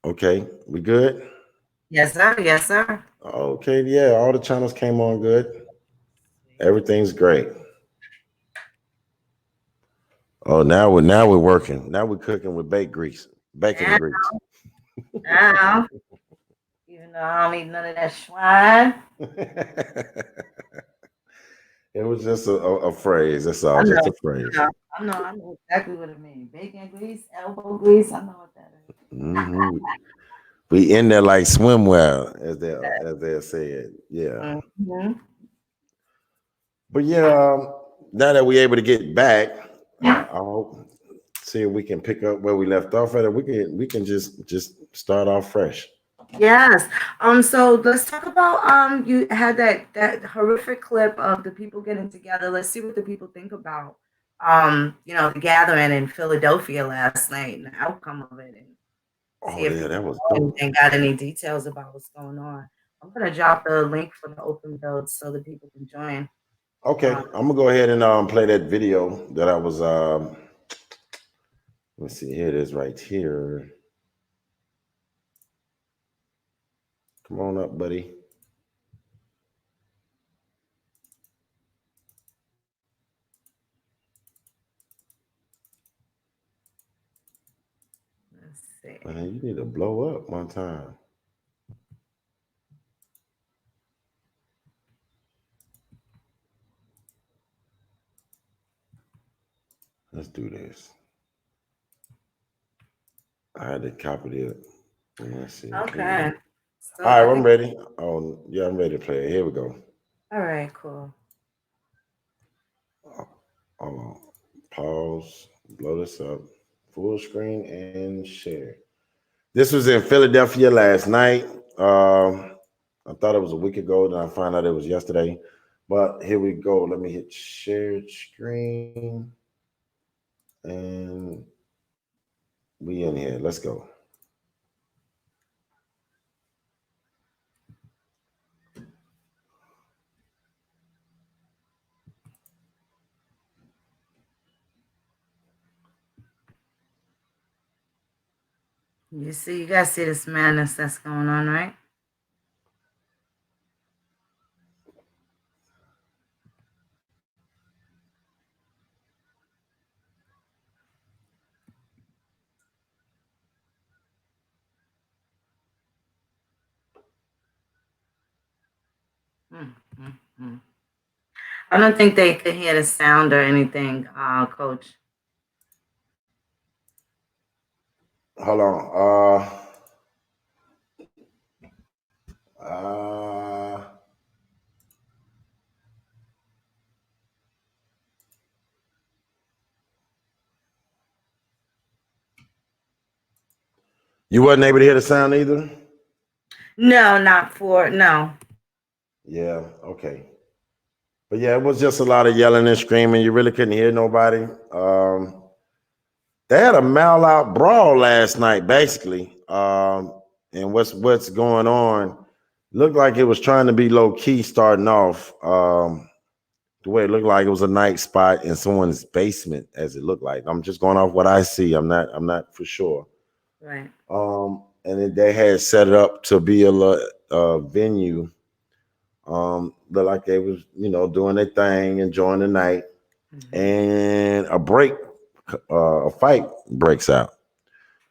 Okay, we good? Yes, sir. Yes, sir. Okay, yeah, all the channels came on good. Everything's great. Oh, now we're working. Now we're cooking with baked grease, bacon Yeah, grease. now, even though I don't eat none of that swine. It was just a phrase. That's all, I know, just a phrase. I know exactly what it means. Bacon grease, elbow grease. I know what that is. hmm We in there like swimwear, as they said. Yeah, Mm-hmm. but yeah, now that we're able to get back, I hope see if we can pick up where we left off at. It we can just start off fresh. Yes. So let's talk about you had that horrific clip of the people getting together. Let's see what the people think about the gathering in Philadelphia last night and the outcome of it, and see Oh if yeah, people that was know dope. and got any details about what's going on. I'm gonna drop the link for the open build so that people can join. Okay, Um, I'm gonna go ahead and play that video that I was. Let's see, here it is right here. Come on up, buddy. let's see. Man, you need to blow up one time. Let's do this. I had to copy it. Let's see. Okay. So All I right, I'm think ready. Oh yeah, I'm ready to play it. Here we go. all right, cool. Hold on. Pause. Blow this up. Full screen and share. This was in Philadelphia last night. I thought it was a week ago, then I found out it was yesterday. But here we go. Let me hit shared screen. And we in here. Let's go. You guys see this madness that's going on, right? Mm, mm, mm. I don't think they could hear the sound or anything, Coach. Hold on. Uh, you wasn't able to hear the sound either? No, not for no. Yeah, okay. But yeah, it was just a lot of yelling and screaming. You really couldn't hear nobody. They had a mile out brawl last night, basically. And what's going on? Looked like it was trying to be low key starting off. The way it looked like it was a night spot in someone's basement, as it looked like. I'm just going off what I see. I'm not for sure. Right. And then they had set it up to be a venue. Looked like they was doing their thing, enjoying the night, Hmm. and a fight breaks out,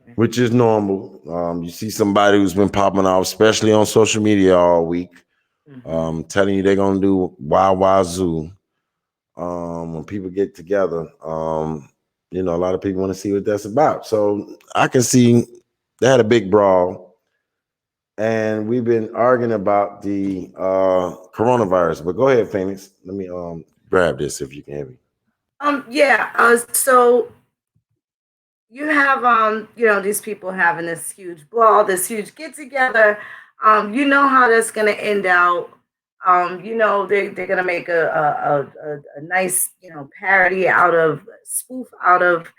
Okay. which is normal. You see somebody who's been popping off, especially on social media all week, Hmm. telling you they're gonna do wild wild zoo. When people get together, a lot of people want to see what that's about. So I can see they had a big brawl, and we've been arguing about the coronavirus. But go ahead, Phoenix. Let me grab this if you can hear me. Yeah. So you have these people having this huge ball, this huge get together. You know how that's gonna end out. They're gonna make a nice parody out of spoof out of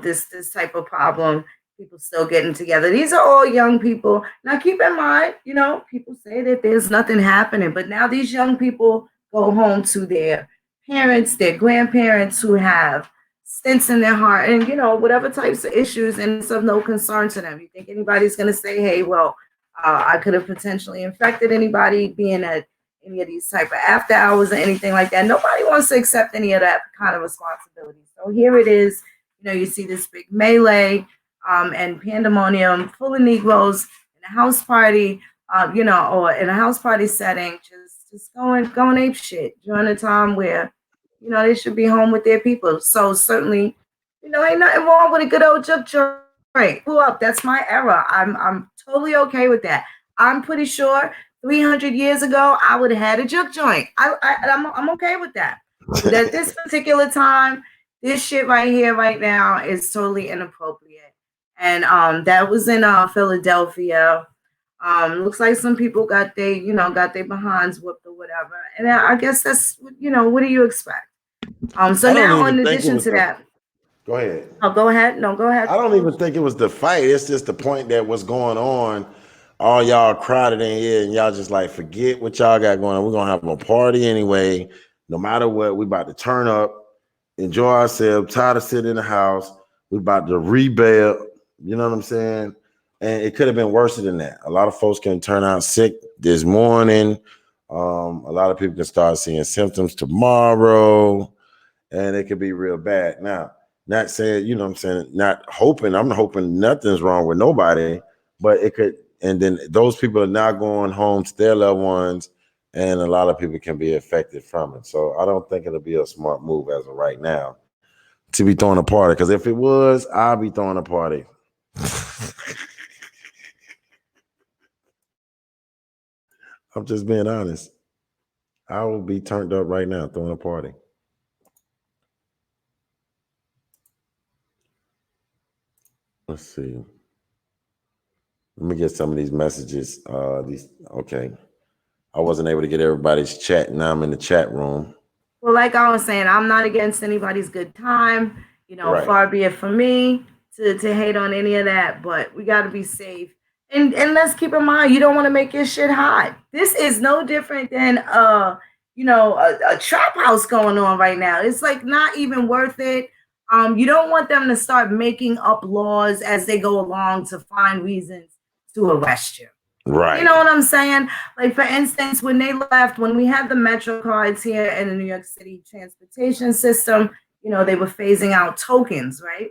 this type of problem. People still getting together. These are all young people. Now keep in mind, people say that there's nothing happening, but now these young people go home to their parents, their grandparents who have stents in their heart and, whatever types of issues, and it's of no concern to them. You think anybody's going to say, hey, well, I could have potentially infected anybody being at any of these type of after hours or anything like that. Nobody wants to accept any of that kind of responsibility. So here it is. You see this big melee and pandemonium full of Negroes in a house party, or in a house party setting, just going ape shit during a time where, they should be home with their people. So certainly, ain't nothing wrong with a good old juke joint. Pull up. That's my era. I'm totally okay with that. I'm pretty sure 300 years ago, I would have had a juke joint. I'm okay with that. But at this particular time, this shit right here, right now, is totally inappropriate. And that was in Philadelphia. Looks like some people got their behinds whooped or whatever. And I guess that's, what do you expect? So now, in addition to that, go ahead. Oh, go ahead. No, go ahead. I don't even think it was the fight. It's just the point that what's going on. All y'all crowded in here, and y'all just like forget what y'all got going on. We're gonna have a party anyway. No matter what, we about to turn up, enjoy ourselves. Tired of sitting in the house. We about to rebel. You know what I'm saying? And it could have been worse than that. A lot of folks can turn out sick this morning. A lot of people can start seeing symptoms tomorrow, and it could be real bad. Now, not saying, you know what I'm saying, not hoping, I'm hoping nothing's wrong with nobody, but it could, and then those people are now going home to their loved ones, and a lot of people can be affected from it. So I don't think it'll be a smart move as of right now to be throwing a party, because if it was, I'll be throwing a party. I'm just being honest. I will be turned up right now throwing a party. Let's see. Let me get some of these messages. Okay. I wasn't able to get everybody's chat. Now I'm in the chat room. Well, like I was saying, I'm not against anybody's good time. Right. Far be it from me to hate on any of that, but we got to be safe. And let's keep in mind, you don't want to make your shit hot. This is no different than a trap house going on right now. It's like not even worth it. You don't want them to start making up laws as they go along to find reasons to arrest you. Right. You know what I'm saying? Like, for instance, when we had the Metro cards here in the New York City transportation system, they were phasing out tokens, right?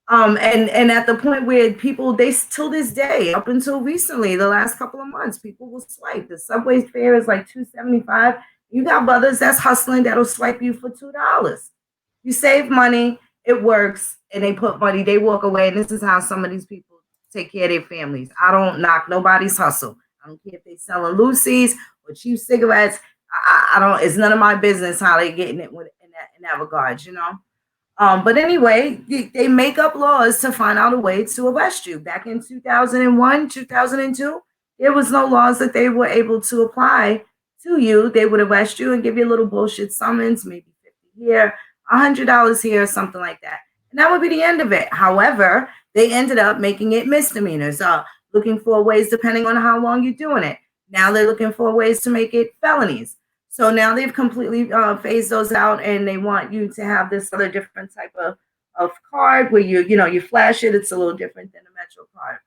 And at the point where people, till this day, up until recently, the last couple of months, people will swipe. The subway fare is like $2.75. You got brothers that's hustling that'll swipe you for $2. You save money, it works, and they put money, they walk away. And this is how some of these people take care of their families. I don't knock nobody's hustle. I don't care if they selling Lucy's or cheap cigarettes. I don't. It's none of my business how they getting it in that regard, But anyway, they make up laws to find out a way to arrest you. Back in 2001, 2002, there was no laws that they were able to apply to you. They would arrest you and give you a little bullshit summons, maybe $50 here, $100 here, something like that. And that would be the end of it. However, they ended up making it misdemeanors, looking for ways, depending on how long you're doing it. Now they're looking for ways to make it felonies. So now they've completely phased those out, and they want you to have this other different type of card where you flash it. It's a little different than a Metro card,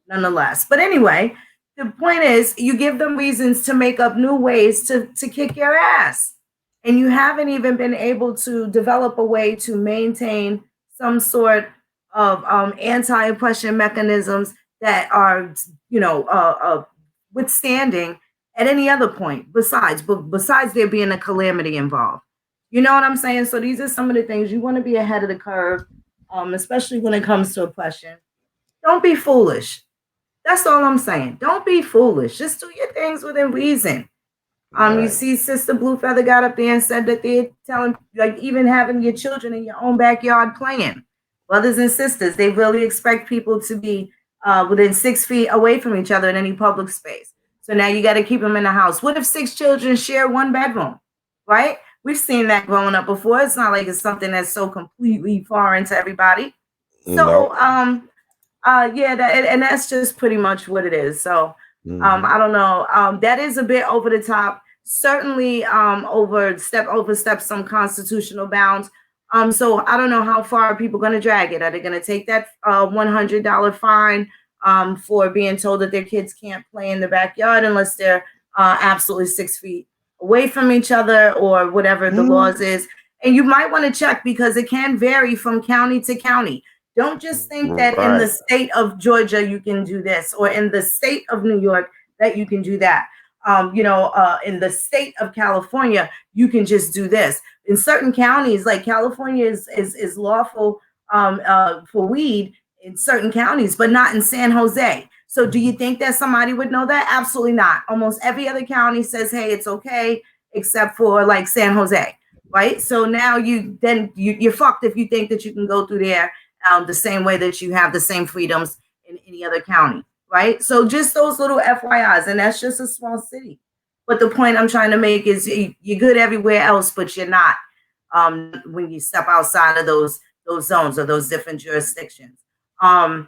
nonetheless. But anyway, the point is you give them reasons to make up new ways to kick your ass. And you haven't even been able to develop a way to maintain some sort of anti-oppression mechanisms that are, withstanding at any other point besides there being a calamity involved. You know what I'm saying? So these are some of the things you want to be ahead of the curve, especially when it comes to oppression. Don't be foolish. That's all I'm saying. Don't be foolish. Just do your things within reason. Right. You see Sister Blue Feather got up there and said that they're telling, like, even having your children in your own backyard playing. Brothers and sisters, they really expect people to be within 6 feet away from each other in any public space. So now you got to keep them in the house. What if 6 children share one bedroom, right? We've seen that growing up before. It's not like it's something that's so completely foreign to everybody. So, and that's just pretty much what it is. So, I don't know. That is a bit over the top. Certainly, overstep some constitutional bounds. So I don't know how far are people going to drag it. Are they going to take that $100 fine for being told that their kids can't play in the backyard unless they're absolutely 6 feet away from each other or whatever the laws is? And you might want to check because it can vary from county to county. Don't just think that in the Right. state of Georgia you can do this, or in the state of New York that you can do that. In the state of California, you can just do this. In certain counties, like California is lawful for weed in certain counties, but not in San Jose. So do you think that somebody would know that? Absolutely not. Almost every other county says, hey, it's okay, except for like San Jose, right? So now you're fucked if you think that you can go through there the same way that you have the same freedoms in any other county, right? So just those little FYIs, and that's just a small city. But the point I'm trying to make is you're good everywhere else, but you're not when you step outside of those zones or those different jurisdictions. Um,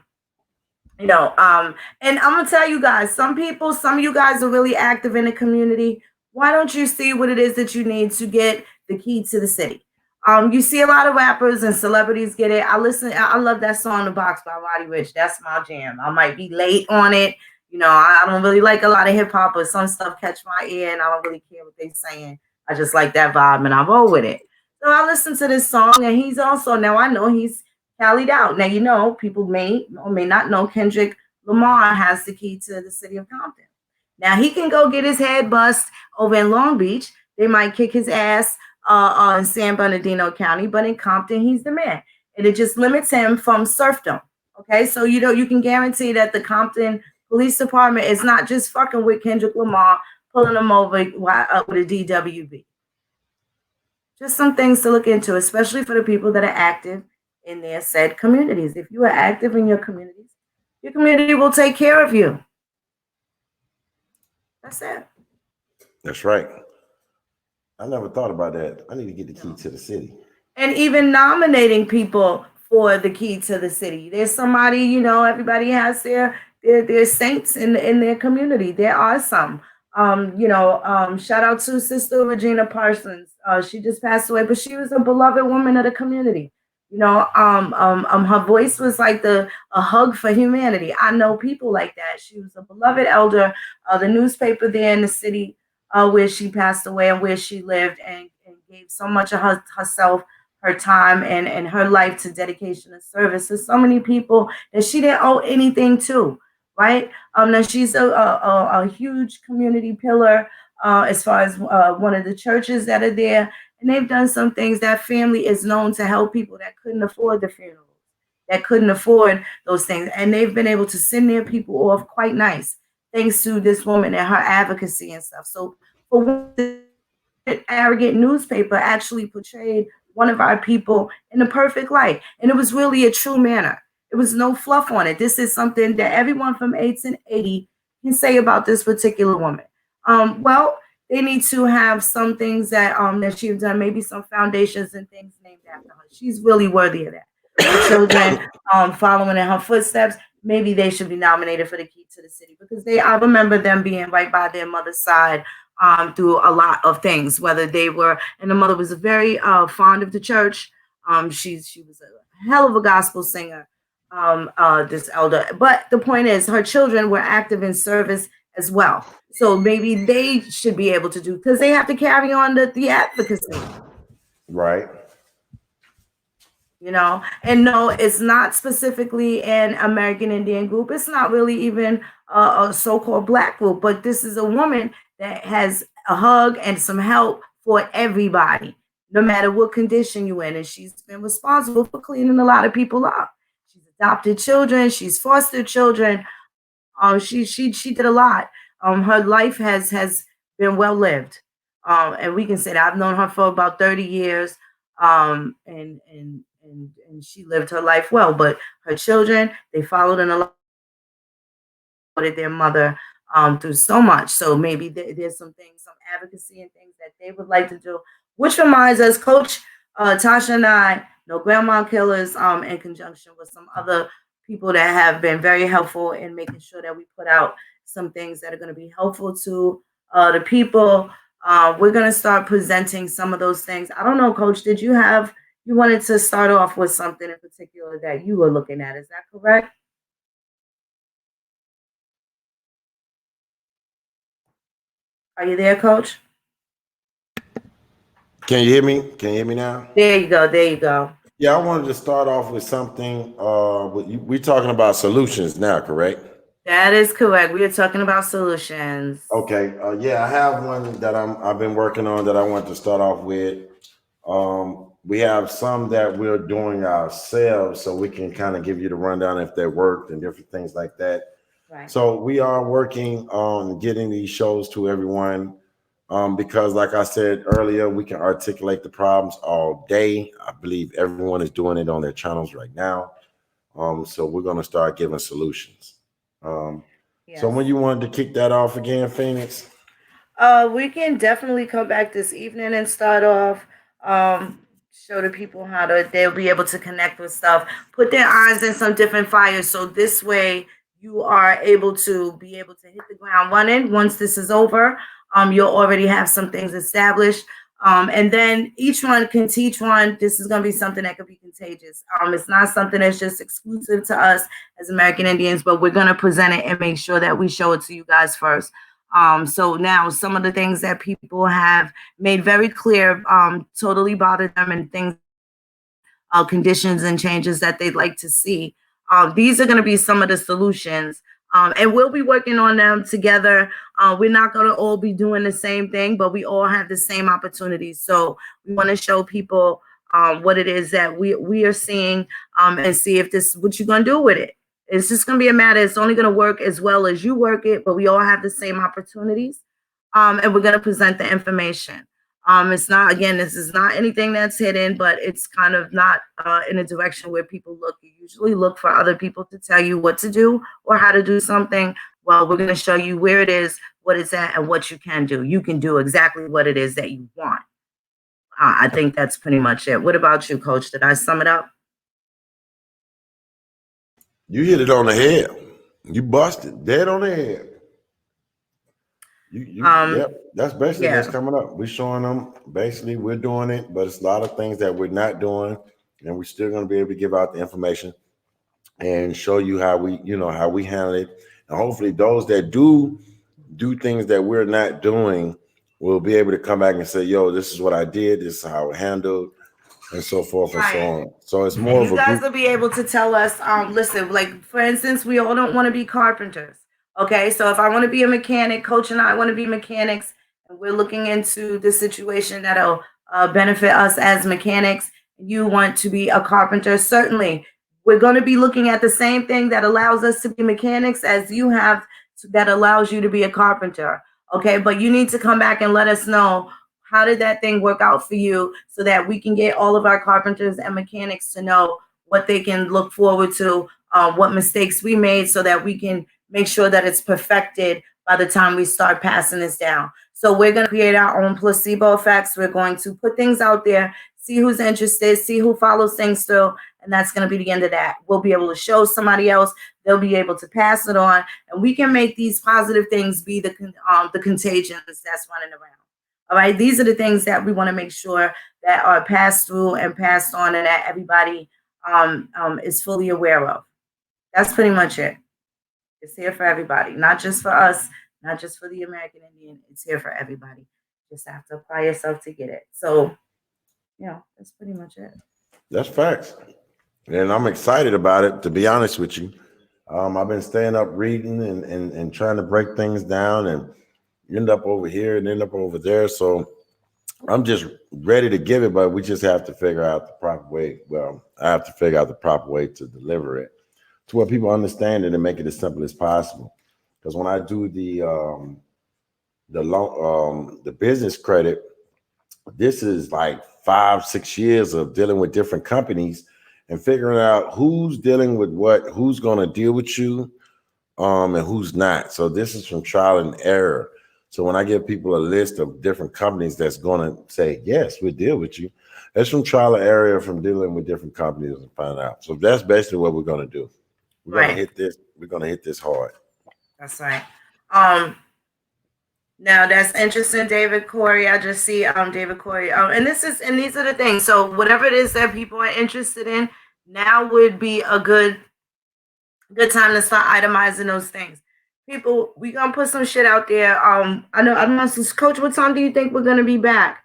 and I'm gonna tell you guys, some of you guys are really active in the community. Why don't you see what it is that you need to get the key to the city? You see a lot of rappers and celebrities get it. I love that song The Box by Roddy Ricch. That's my jam. I might be late on it. I don't really like a lot of hip hop, but some stuff catch my ear and I don't really care what they're saying. I just like that vibe and I roll with it. So I listen to this song and he's also, now I know he's tallied out. Now, people may or may not know Kendrick Lamar has the key to the city of Compton. Now he can go get his head bust over in Long Beach. They might kick his ass in San Bernardino County, but in Compton, he's the man. And it just limits him from serfdom. Okay, so you can guarantee that the Compton Police Department is not just fucking with Kendrick Lamar, pulling him over with a DWB. Just some things to look into, especially for the people that are active in their said communities. If you are active in your community will take care of you. That's it. That's right. I never thought about that. I need to get the key to the city. And even nominating people for the key to the city. There's somebody, everybody has their saints in their community. There are some. Shout out to Sister Regina Parsons. She just passed away, but she was a beloved woman of the community. Her voice was like a hug for humanity. I know people like that. She was a beloved elder. The newspaper there in the city where she passed away and where she lived and gave so much of herself, her time, and her life to dedication and service to so many people that she didn't owe anything to. Right? Now she's a huge community pillar as far as one of the churches that are there. And they've done some things. That family is known to help people that couldn't afford the funerals, that couldn't afford those things. And they've been able to send their people off quite nice, thanks to this woman and her advocacy and stuff. So for the arrogant newspaper actually portrayed one of our people in a perfect light. And it was really a true manner. It was no fluff on it. This is something that everyone from 1880 can say about this particular woman. Well, they need to have some things that she's done, maybe some foundations and things named after her. She's really worthy of that. Her children following in her footsteps, maybe they should be nominated for the key to the city because I remember them being right by their mother's side through a lot of things, whether they were, and the mother was very fond of the church. She was a hell of a gospel singer, this elder. But the point is, her children were active in service as well. So maybe they should be able to do, because they have to carry on the advocacy. Right. And no, it's not specifically an American Indian group. It's not really even a so-called Black group, but this is a woman that has a hug and some help for everybody, no matter what condition you're in. And she's been responsible for cleaning a lot of people up. She's adopted children. She's fostered children. She did a lot. Her life has been well lived. And we can say that I've known her for about 30 years. And she lived her life well, but her children, they followed in a lot of their mother through so much. So maybe there's some things, some advocacy and things that they would like to do, which reminds us, Coach Tasha and I know Grandma Killers in conjunction with some other people that have been very helpful in making sure that we put out some things that are going to be helpful to the people. We're going to start presenting some of those things. I don't know, Coach, did you have you wanted to start off with something in particular that you were looking at. Is that correct? Are you there, Coach? Can you hear me? Can you hear me now? There you go. There you go. Yeah, I wanted to start off with something. We're talking about solutions now, correct? That is correct. We are talking about solutions. Okay. Yeah, I have one that I've been working on that I want to start off with. We have some that we're doing ourselves, so we can kind of give you the rundown if they worked and different things like that. Right. So we are working on getting these shows to everyone. Because like I said earlier, we can articulate the problems all day. I believe everyone is doing it on their channels right now. So we're going to start giving solutions. So when you wanted to kick that off again, Phoenix? We can definitely come back this evening and start off. Show the people how they'll be able to connect with stuff, put their eyes in some different fires. So this way you are able to hit the ground running once this is over. You'll already have some things established. And then each one can teach one. This is going to be something that could be contagious. It's not something that's just exclusive to us as American Indians, but we're going to present it and make sure that we show it to you guys first. So now some of the things that people have made very clear totally bother them, and things, conditions and changes that they'd like to see. These are going to be some of the solutions. And we'll be working on them together. We're not going to all be doing the same thing, but we all have the same opportunities. So we want to show people what it is that we are seeing, and see if this what you're going to do with it. It's just going to be a matter. It's only going to work as well as you work it, but we all have the same opportunities. And we're going to present the information. It's not, again, this is not anything that's hidden, but it's kind of not in a direction where people look. You usually look for other people to tell you what to do or how to do something. Well, we're going to show you where it is, what it's at, and what you can do. You can do exactly what it is that you want. I think that's pretty much it. What about you, Coach? Did I sum it up? You hit it on the head. You busted dead on the head. Yep, that's basically what's coming up. We're showing them basically we're doing it, but it's a lot of things that we're not doing, and we're still going to be able to give out the information and show you how we handle it. And hopefully those that do things that we're not doing will be able to come back and say, yo, this is what I did, this is how it handled, and so forth and so on. So it's more of a you guys will be able to tell us, listen, like for instance, we all don't want to be carpenters. Okay, so if I want to be a mechanic, Coach and I want to be mechanics, and we're looking into the situation that'll benefit us as mechanics. You want to be a carpenter, certainly. We're going to be looking at the same thing that allows us to be mechanics as you have that allows you to be a carpenter. Okay, but you need to come back and let us know, how did that thing work out for you, so that we can get all of our carpenters and mechanics to know what they can look forward to, what mistakes we made, so that we can make sure that it's perfected by the time we start passing this down. So we're going to create our own placebo effects. We're going to put things out there, see who's interested, see who follows things through, and that's going to be the end of that. We'll be able to show somebody else. They'll be able to pass it on, and we can make these positive things be the contagions that's running around. All right, these are the things that we want to make sure that are passed through and passed on, and that everybody is fully aware of. That's pretty much it. It's here for everybody, not just for us, not just for the American Indian. It's here for everybody. Just have to apply yourself to get it. So, that's pretty much it. That's facts. And I'm excited about it, to be honest with you. I've been staying up reading and trying to break things down, and end up over here and end up over there. So I'm just ready to give it, but we just have to figure out the proper way. Well, I have to figure out the proper way to deliver it to where people understand it and make it as simple as possible. Because when I do the business credit, this is like 5-6 years of dealing with different companies and figuring out who's dealing with what, who's going to deal with you, and who's not. So this is from trial and error. So when I give people a list of different companies that's going to say, yes, we'll deal with you, that's from trial and error, from dealing with different companies and find out. So that's basically what we're going to do. We're going to hit this. We're going to hit this hard. That's right. Now that's interesting, David Corey. I just see David Corey. And these are the things. So whatever it is that people are interested in, now would be a good time to start itemizing those things. People, we gonna put some shit out there. I know I'm not Coach, what time do you think we're gonna be back?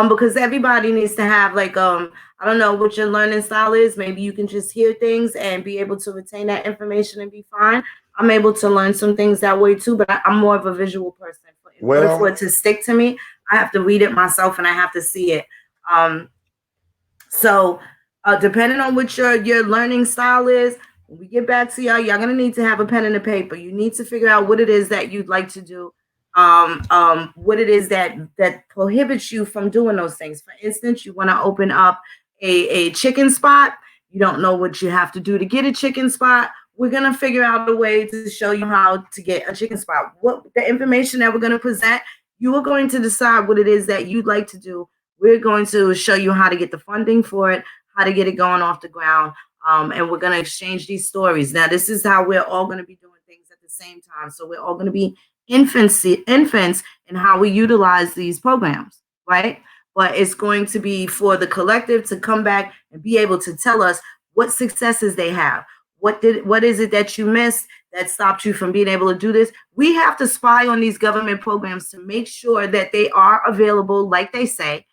Because everybody needs to have like I don't know what your learning style is. Maybe you can just hear things and be able to retain that information and be fine. I'm able to learn some things that way too, but I'm more of a visual person. In order for it to stick to me, I have to read it myself and I have to see it. So depending on what your learning style is, when we get back to y'all gonna need to have a pen and a paper. You need to figure out what it is that you'd like to do. What it is that prohibits you from doing those things. For instance, you want to open up a chicken spot. You don't know what you have to do to get a chicken spot. We're gonna figure out a way to show you how to get a chicken spot. What the information that we're gonna present, you are going to decide what it is that you'd like to do. We're going to show you how to get the funding for it, how to get it going off the ground, and we're going to exchange these stories. Now, this is how we're all going to be doing things at the same time. So we're all going to be infants in how we utilize these programs, right? But it's going to be for the collective to come back and be able to tell us what successes they have. What is it that you missed that stopped you from being able to do this? We have to spy on these government programs to make sure that they are available, like they say.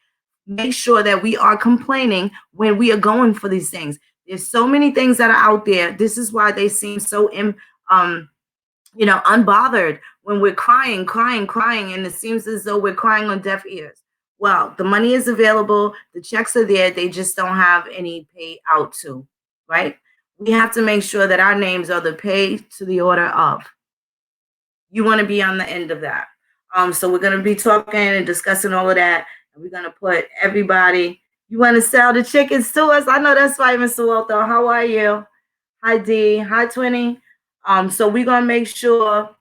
Make sure that we are complaining when we are going for these things. There's so many things that are out there. This is why they seem so unbothered when we're crying, and it seems as though we're crying on deaf ears. Well, the money is available, the checks are there, they just don't have any pay out to, right? We have to make sure that our names are the pay to the order of. You want to be on the end of that. So we're going to be talking and discussing all of that. And we're going to put everybody. You want to sell the chickens to us? I know that's right, Mr. Walter. How are you? Hi, D. Hi, Twinny. So we're going to make sure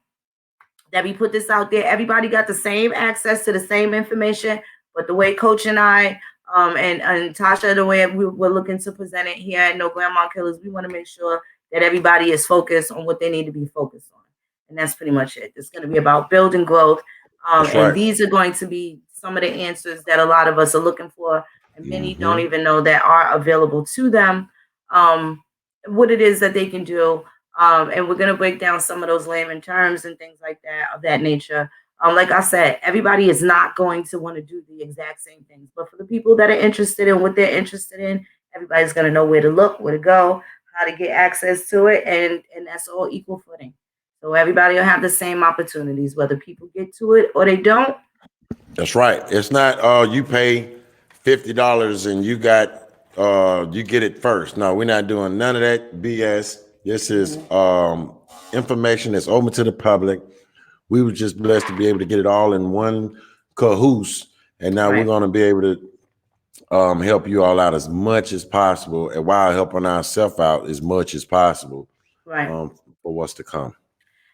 that we put this out there. Everybody got the same access to the same information. But the way Coach and I and Tasha, the way we're looking to present it here at No Grandma Killers, we want to make sure that everybody is focused on what they need to be focused on. And that's pretty much it. It's going to be about building growth. And these are going to be some of the answers that a lot of us are looking for. And many don't even know that are available to them, what it is that they can do. And we're going to break down some of those layman terms and things like that of that nature. Like I said, everybody is not going to want to do the exact same things. But for the people that are interested in what they're interested in, everybody's going to know where to look, where to go, how to get access to it. And that's all equal footing. So everybody will have the same opportunities, whether people get to it or they don't. That's right. It's not you pay $50 and you get it first. No, we're not doing none of that BS. This is information that's open to the public. We were just blessed to be able to get it all in one cahoose, and now we're going to be able to help you all out as much as possible, and while helping ourselves out as much as possible, for what's to come.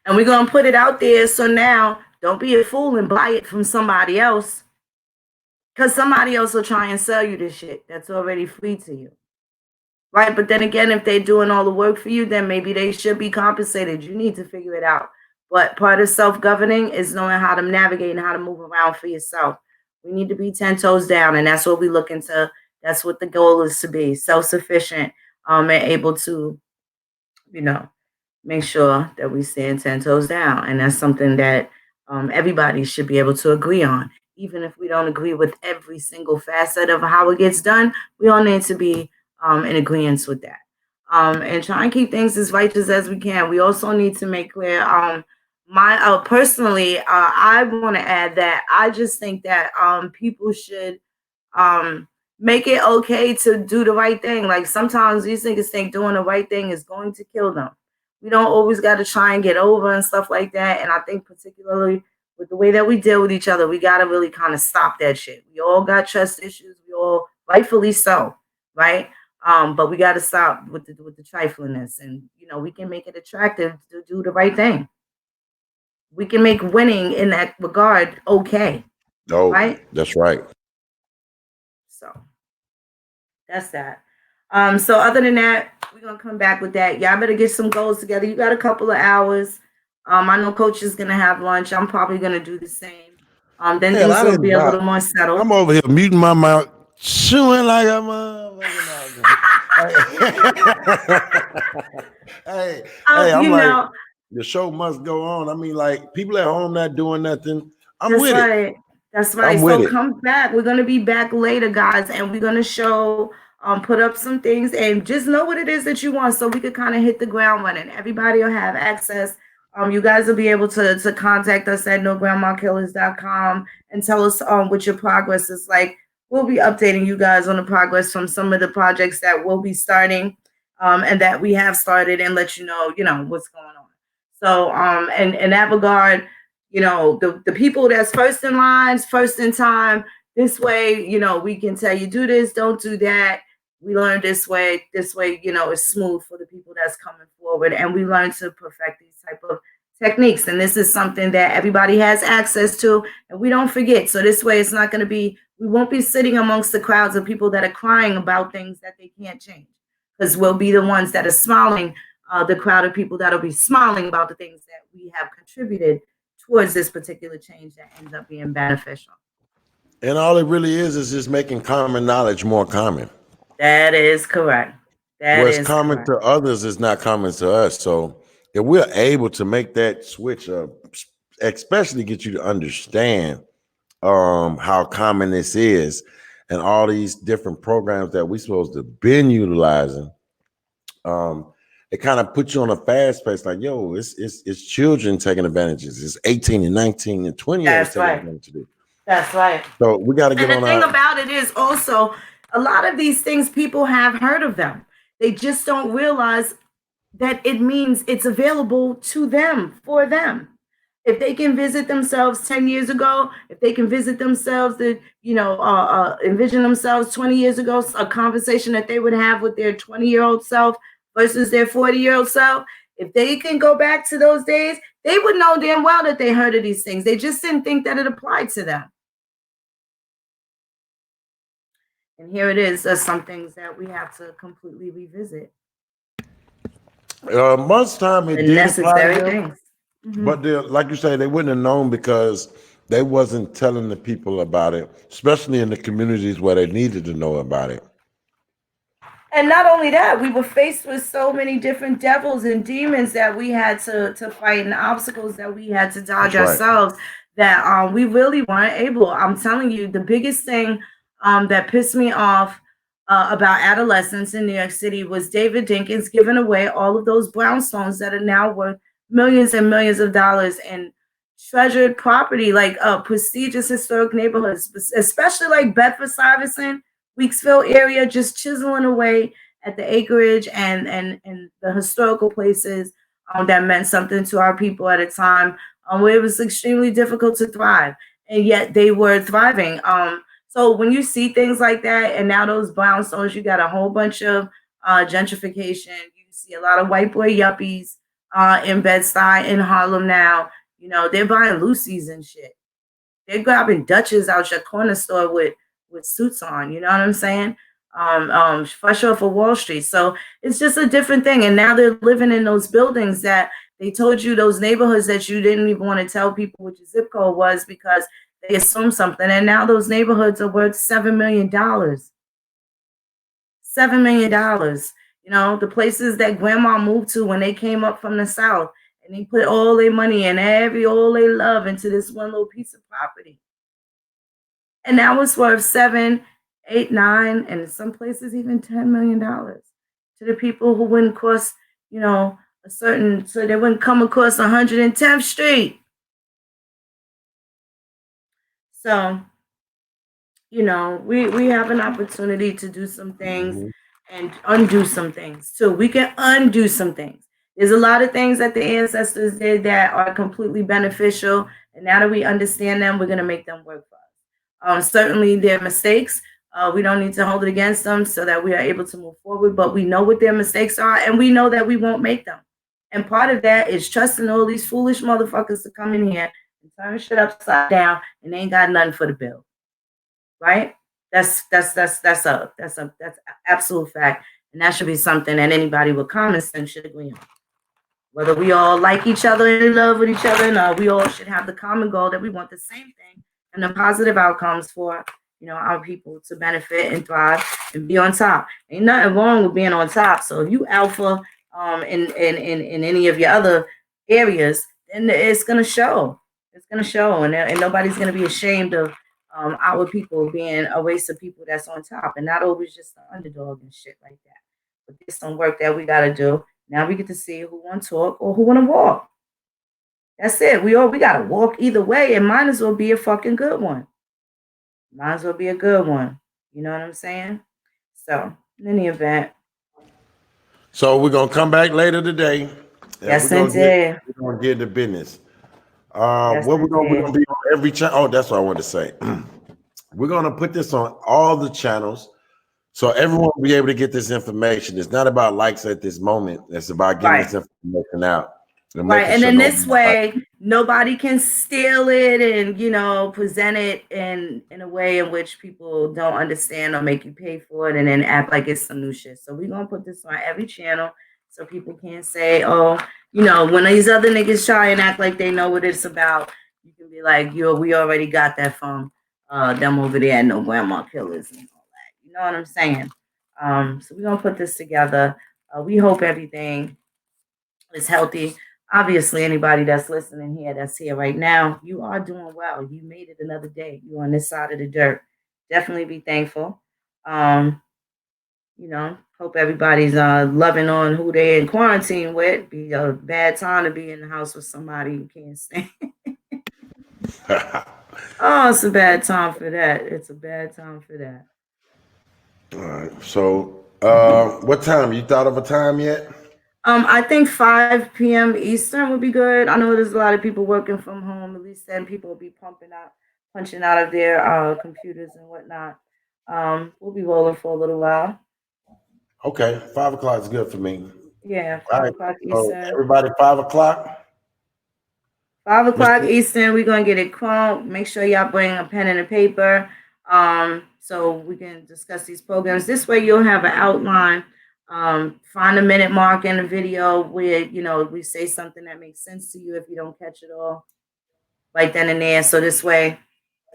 And we're going to put it out there. So now don't be a fool and buy it from somebody else, because somebody else will try and sell you this shit that's already free to you. Right. But then again, if they're doing all the work for you, then maybe they should be compensated. You need to figure it out. But part of self-governing is knowing how to navigate and how to move around for yourself. We need to be 10 toes down. And that's what we look into. That's what the goal is, to be self-sufficient and able to, make sure that we stand 10 toes down. And that's something that everybody should be able to agree on. Even if we don't agree with every single facet of how it gets done, we all need to be in agreement with that. And try and keep things as righteous as we can. We also need to make clear, personally, I want to add that I just think that people should make it okay to do the right thing. Like sometimes these niggas think doing the right thing is going to kill them. We don't always got to try and get over and stuff like that. And I think particularly with the way that we deal with each other, we got to really kind of stop that shit. We all got trust issues. We all, rightfully so, right? But we got to stop with the triflingness, and we can make it attractive to do the right thing. We can make winning in that regard okay. Oh, right? That's right. So that's that. So other than that, we're gonna come back with that. Y'all better get some goals together. You got a couple of hours. I know Coach is gonna have lunch. I'm probably gonna do the same. Then Hell, things I will be didn't a buy. little more settled. I'm over here muting my mouth, chewing like a motherfucker. Hey, I'm You like, know, the show must go on. I mean, like, people at home not doing nothing. I'm that's with it. right. That's right. I'm with So it. come back. We're gonna be back later, guys, and we're gonna show, put up some things, and just know what it is that you want, so we could kind of hit the ground running. Everybody will have access. You guys will be able to contact us at nograndmakillers.com and tell us what your progress is like. We'll be updating you guys on the progress from some of the projects that we'll be starting, and that we have started, and let you know what's going on. So, and in that regard, the people that's first in lines, first in time, this way, we can tell you do this, don't do that. We learn this way, it's smooth for the people that's coming forward, and we learn to perfect these type of techniques. And this is something that everybody has access to, and we don't forget. So this way, it's not going to be, we won't be sitting amongst the crowds of people that are crying about things that they can't change, because we'll be the ones that are smiling, the crowd of people that'll be smiling about the things that we have contributed towards this particular change that ends up being beneficial. And all it really is just making common knowledge more common. That is correct. What's common to others is not common to us. So if we're able to make that switch up, especially get you to understand how common this is, and all these different programs that we're supposed to been utilizing, it kind of puts you on a fast pace. Like, yo, it's children taking advantages. It's 18 and 19 and 20 years taking advantage of it. That's right. So we got to get on. And the thing about it is also, a lot of these things, people have heard of them. They just don't realize that it means it's available to them, for them. If they can visit themselves 10 years ago, if they can visit themselves, envision themselves 20 years ago, a conversation that they would have with their 20-year-old self versus their 40-year-old self, if they can go back to those days, they would know damn well that they heard of these things. They just didn't think that it applied to them. And here it is, some things that we have to completely revisit. Most time it did necessary things. But like you say, they wouldn't have known because they wasn't telling the people about it, especially in the communities where they needed to know about it. And not only that, we were faced with so many different devils and demons that we had to fight, and obstacles that we had to dodge ourselves, that we really weren't able. I'm telling you, the biggest thing that pissed me off about adolescence in New York City was David Dinkins giving away all of those brownstones that are now worth millions and millions of dollars in treasured property, like prestigious historic neighborhoods, especially like Bedford-Stuyvesant, Weeksville area, just chiseling away at the acreage and the historical places that meant something to our people at a time where it was extremely difficult to thrive, and yet they were thriving. So when you see things like that, and now those brownstones, you got a whole bunch of gentrification. You see a lot of white boy yuppies in Bed-Stuy, in Harlem now. They're buying Lucy's and shit. They're grabbing Dutchess out your corner store with suits on. You know what I'm saying? Fresh off of Wall Street. So it's just a different thing. And now they're living in those buildings that they told you, those neighborhoods that you didn't even want to tell people what your zip code was because they assumed something. And now those neighborhoods are worth $7 million. $7 million. The places that grandma moved to when they came up from the South, and they put all their money and all their love into this one little piece of property. And that was worth $7, $8, $9, and in some places even $10 million to the people who wouldn't cross, so they wouldn't come across 110th Street. So, we have an opportunity to do some things and undo some things. So we can undo some things. There's a lot of things that the ancestors did that are completely beneficial. And now that we understand them, we're going to make them work for us. Certainly their mistakes, we don't need to hold it against them so that we are able to move forward. But we know what their mistakes are, and we know that we won't make them. And part of that is trusting all these foolish motherfuckers to come in here and turn shit upside down, and they ain't got nothing for the bill. Right? That's absolute fact. And that should be something that anybody with common sense should agree on. Whether we all like each other and in love with each other, no, we all should have the common goal that we want the same thing and the positive outcomes for our people to benefit and thrive and be on top. Ain't nothing wrong with being on top. So if you alpha in any of your other areas, then it's gonna show. It's gonna show, and nobody's gonna be ashamed of our people being a race of people that's on top and not always just the underdog and shit like that. But there's some work that we gotta do. Now we get to see who want to talk or who want to walk. That's it. We gotta walk either way, and might as well be a fucking good one. Might as well be a good one. You know what I'm saying? So, in any event. So we're gonna come back later today. Yes, indeed. We're gonna get to business. What we're gonna be on every channel. Oh, that's what I wanted to say. We're gonna put this on all the channels, so everyone will be able to get this information. It's not about likes at this moment. It's about getting this information out. Right, and then this way, nobody can steal it and present it in a way in which people don't understand or make you pay for it, and then act like it's some new shit. So we're gonna put this on every channel so people can't say, "Oh, when these other niggas try and act like they know what it's about." You can be like, "Yo, we already got that from them over there at No Grandma Killers and all that." You know what I'm saying? So we're gonna put this together. We hope everything is healthy. Obviously, anybody that's listening here, that's here right now, you are doing well. You made it another day. You're on this side of the dirt. Definitely be thankful. Hope everybody's loving on who they're in quarantine with. Be a bad time to be in the house with somebody you can't stand. Oh, it's a bad time for that. It's a bad time for that. All right. So, what time? You thought of a time yet? I think 5 p.m. Eastern would be good. I know there's a lot of people working from home. At least then people will be punching out of their computers and whatnot. We'll be rolling for a little while. Okay, 5 o'clock is good for me. Yeah, 5 o'clock Eastern. Everybody, 5 o'clock. 5 o'clock Eastern. We're gonna get it crunked. Make sure y'all bring a pen and a paper, so we can discuss these programs. This way, you'll have an outline. Find a minute mark in the video where we say something that makes sense to you if you don't catch it all right then and there. So this way,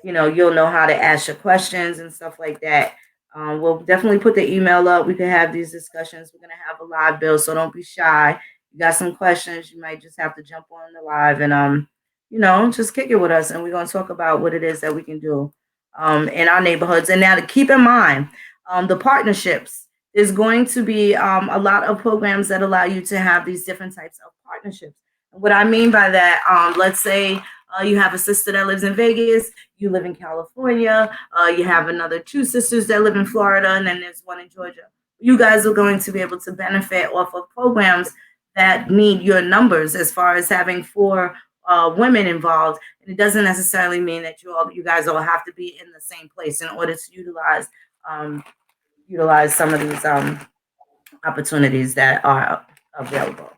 you'll know how to ask your questions and stuff like that. We'll definitely put the email up. We can have these discussions. We're gonna have a live bill, so don't be shy. You got some questions, you might just have to jump on the live and just kick it with us, and we're gonna talk about what it is that we can do in our neighborhoods. And now to keep in mind, the partnerships. There's going to be a lot of programs that allow you to have these different types of partnerships. And what I mean by that, let's say you have a sister that lives in Vegas, you live in California, you have another 2 sisters that live in Florida, and then there's one in Georgia. You guys are going to be able to benefit off of programs that need your numbers as far as having 4 women involved. And it doesn't necessarily mean that you guys all have to be in the same place in order to utilize some of these opportunities that are available.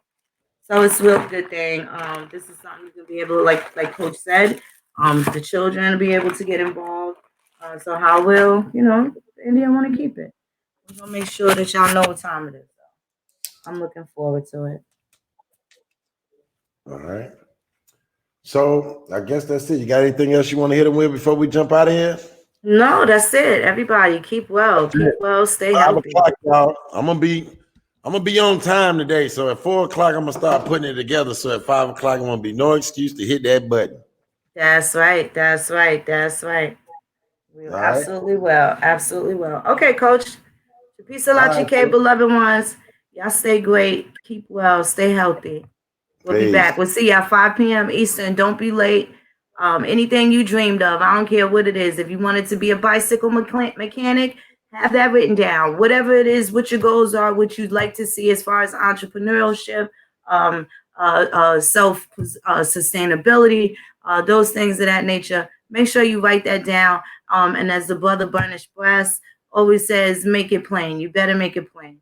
So it's a real good thing. This is something you can be able to, like Coach said, the children be able to get involved. So how will, India want to keep it. We're going to make sure that y'all know what time it is. I'm looking forward to it. All right. So I guess that's it. You got anything else you want to hit them with before we jump out of here? No, that's it. Everybody keep well. Keep well. Stay healthy. 5 o'clock, y'all. I'm gonna be on time today. So at 4 o'clock, I'm gonna start putting it together. So at 5 o'clock, I'm gonna be no excuse to hit that button. That's right. That's right. That's right. We absolutely will. Absolutely will. Okay, Coach. Peace a lot, GK, beloved ones. Y'all stay great. Keep well. Stay healthy. We'll be back. We'll see you at 5 p.m. Eastern. Don't be late. Anything you dreamed of, I don't care what it is. If you wanted to be a bicycle mechanic, have that written down. Whatever it is, what your goals are, what you'd like to see as far as entrepreneurship, self sustainability, those things of that nature. Make sure you write that down. And as the brother Burnish Brass always says, make it plain. You better make it plain.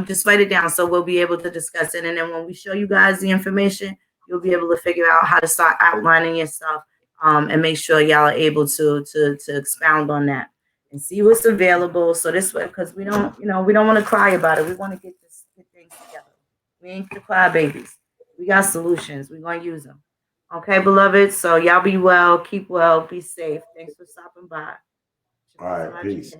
Just write it down so we'll be able to discuss it. And then when we show you guys the information, you'll be able to figure out how to start outlining your stuff and make sure y'all are able to expound on that and see what's available. So this way, because we don't want to cry about it. We want to get things together. We ain't the cry babies. We got solutions. We're going to use them. Okay, beloved. So y'all be well, keep well, be safe. Thanks for stopping by. All right, peace.